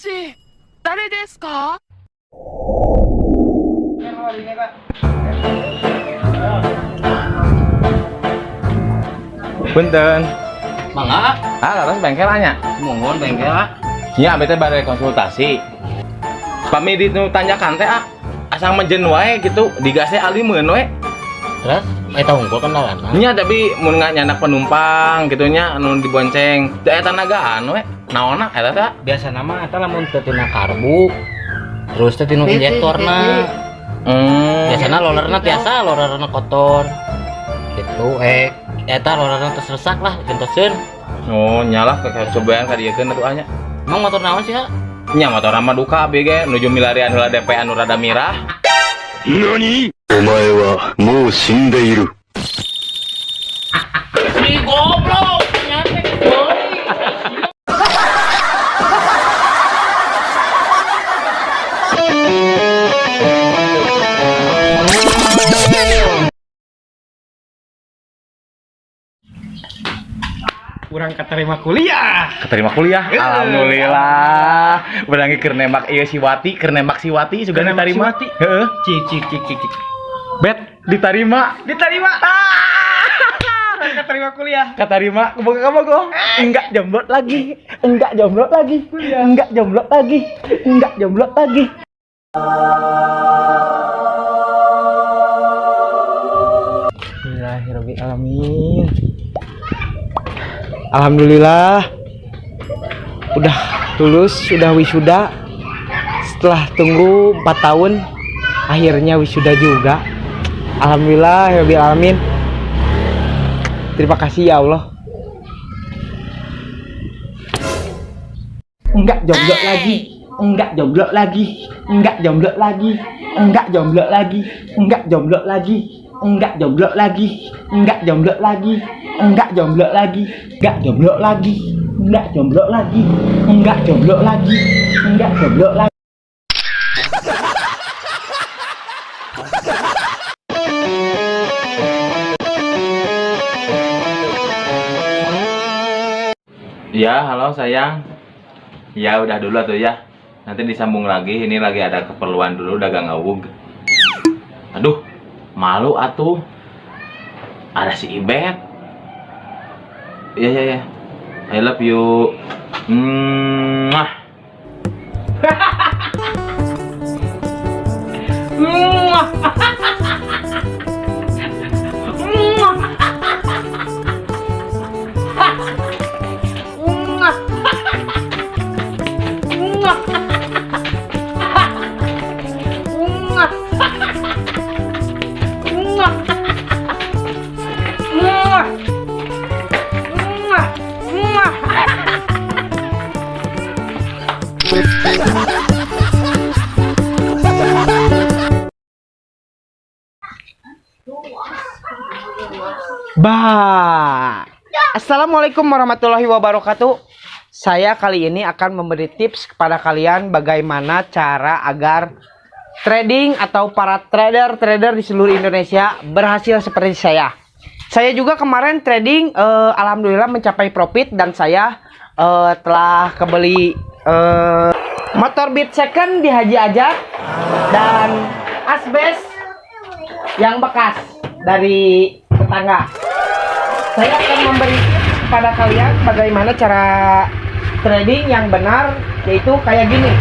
し、誰ですか？ Punten. Mangga, Laras bengkel anya. mohon bengkel. Nya abet teh bade konsultasi. Pami ditanyakan teh asal menjen wae gitu, digas teh alimeun we. Terus, eta unggul kendalan. Nya tapi mun nyandak penumpang gitu nya anu dibonceng. Teu eta nagaan we. Naonna eta teh? Biasa nama eta lamun teu tina karbu. Terus teh tinu injektorna. Biasana rollerna tiasa, rollerna kotor. Gitu, eta rollerna teu resak lah, gentoseun. Oh, nyalah kayak cobaan ka dieukeun atuh anya. Emang motor naon sih, Ha? Nya motor mah duka abg nuju milarian heula DP anu rada mirah. 何お前はもう死んでいる。 Si goblok, nyate deui. Kurang keterima kuliah. Keterima kuliah. Alhamdulillah. Berangi keur nembak ieu si Wati, keur nembak si Wati juga Keur nembak diterima. si Wati? Heeh. Cik. Bet diterima. Diterima. Kurang keterima kuliah. Katarima kemoga enggak jomblo lagi. Enggak jomblo lagi. Enggak jomblo lagi. Enggak jomblo lagi. Bismillahirrahmanirrahim. Alhamdulillah udah lulus, sudah wisuda. Setelah tunggu 4 tahun akhirnya wisuda juga. Alhamdulillah ya rabbil alamin. Terima kasih ya Allah. Enggak jomblo lagi. Enggak jomblo lagi. Enggak jomblo lagi. Enggak jomblo lagi. Enggak jomblo lagi. Enggak jomblo lagi. Enggak jomblo lagi. Enggak jomblo lagi. Enggak jomblo lagi. Enggak jomblo lagi. Enggak jomblo lagi. Enggak jomblo lagi. Ya, halo sayang. Ya udah dulu tuh ya. Nanti disambung lagi. Ini lagi ada keperluan dulu dagang awug. Aduh, malu atuh. Ada si Ibet. Ya. I love you. Mwah. Bah. Assalamualaikum warahmatullahi wabarakatuh. Saya kali ini akan memberi tips kepada kalian bagaimana cara agar trading atau para trader di seluruh Indonesia berhasil seperti saya. Saya juga kemarin trading alhamdulillah mencapai profit dan saya telah kebeli motor Beat Second di Haji Ajat dan asbes yang bekas dari tetangga. Saya akan memberi tips kepada kalian bagaimana cara trading yang benar, yaitu kayak gini.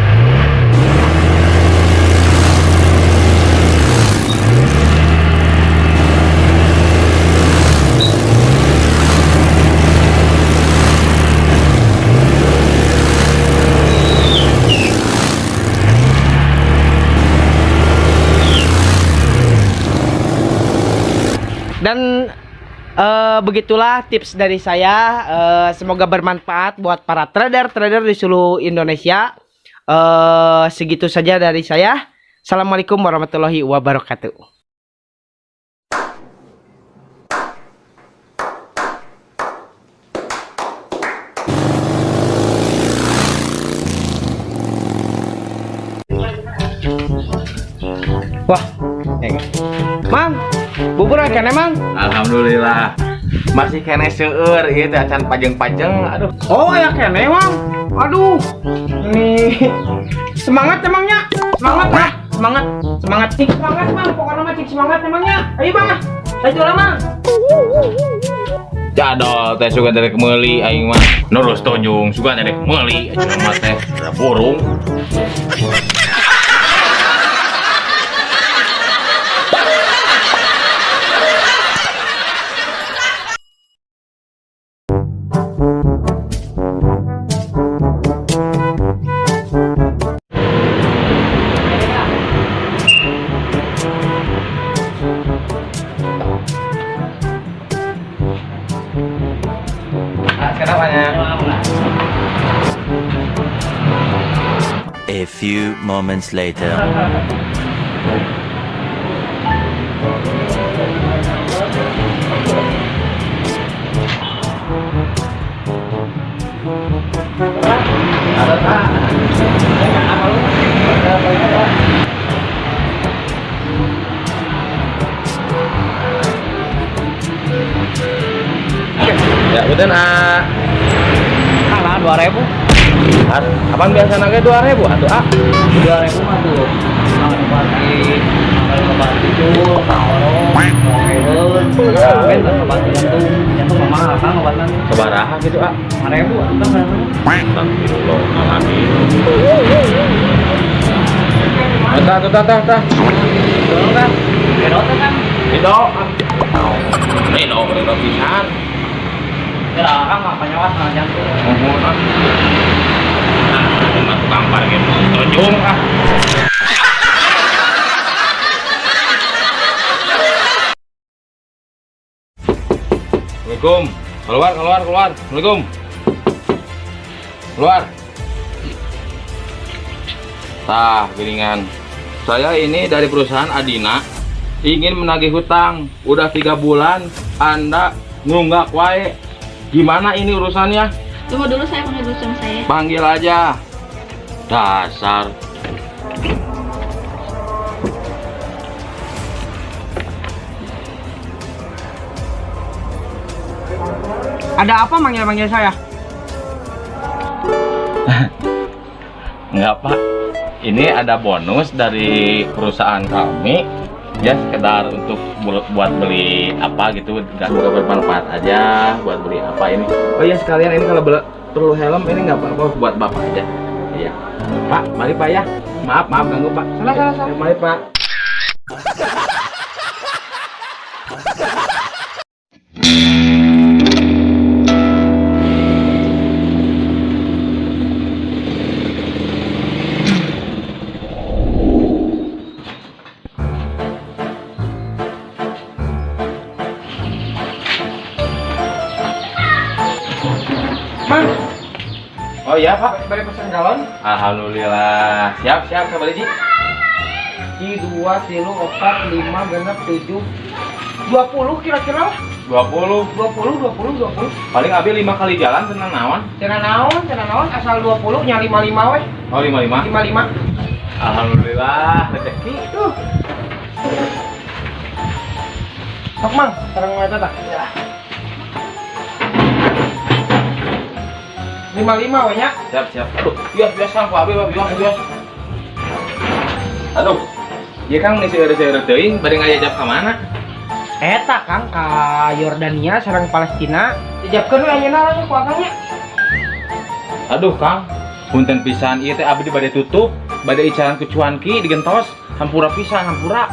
Dan begitulah tips dari saya. Semoga bermanfaat buat para trader di seluruh Indonesia. Segitu saja dari saya. Assalamualaikum warahmatullahi wabarakatuh. Wah, Mang, bubur kan emang? Alhamdulillah. masih kene seueur ieu teh acan pajeng-pajeng. Aduh. Oh, ya kene, Mang. Aduh. Ini semangat emangnya. Semangat, Bang. Semangat. Semangat cik semangat, Mang. Pokoknya mah cik semangat emangnya. Ayo, Bang. Saya jual, Mang. Jadol teh suka derek meuli aing mah. Nurus tojung suka derek meuli aja mah teh da burung. A few moments later. Ya udah Kalah 2000. apaan biasa nage 2000 atuh 2000 mah tuh. Kalau bagi itu kalau kan obat jantung mahal kan obatnya. sabaraha gitu 5.000 atuh kan. Tah. Dulu kan. Gedot kan. Rido pisan. Kira kan apa nyawat sama jantung. Mohon ini mah tukang parkir tojung Assalamualaikum. Keluar. Assalamualaikum. Keluar. Tah, geningan. Saya ini dari perusahaan Adina ingin menagih hutang. Udah 3 bulan Anda nunggak wae. Gimana ini urusannya? Tunggu dulu, saya panggil dulu suami saya. Panggil aja. Dasar. Ada apa manggil-manggil saya? Enggak, Pak. Ini ada bonus dari perusahaan kami. Ya sekedar untuk buat beli apa gitu, semoga bermanfaat aja buat beli apa ini. Oh iya, sekalian ini kalau perlu helm ini nggak apa-apa buat bapak aja. Iya, Pak, mari Pak ya. Maaf ganggu Pak. Salah. Mari Pak. Mang, Oh iya Pak. balik pesan galon. Alhamdulillah. Siap sabar Ji. Di 2, 3, 4, 5, genep 7, 20 kira-kira. 20. Paling abi 5 kali jalan tenang naon. Cenah naon asal 20 nya 55 we. Oh 55. 55. Alhamdulillah rezeki. Tuh. Sok Mang, sareng eta tah. 55 we nya. Siap. Aduh, bias Kang, Pak Abi, bias. Aduh. Ieu Kang nih seueur-seueur teuing bade ngajak ka mana? Eta Kang ka Yordania sareng Palestina. Dijabkeun we ayeuna ku akangnya. Aduh, Kang. Punten pisan ieu teh abdi bade tutup, bade icaran ku cuanki digentos, hampura pisan, hampura.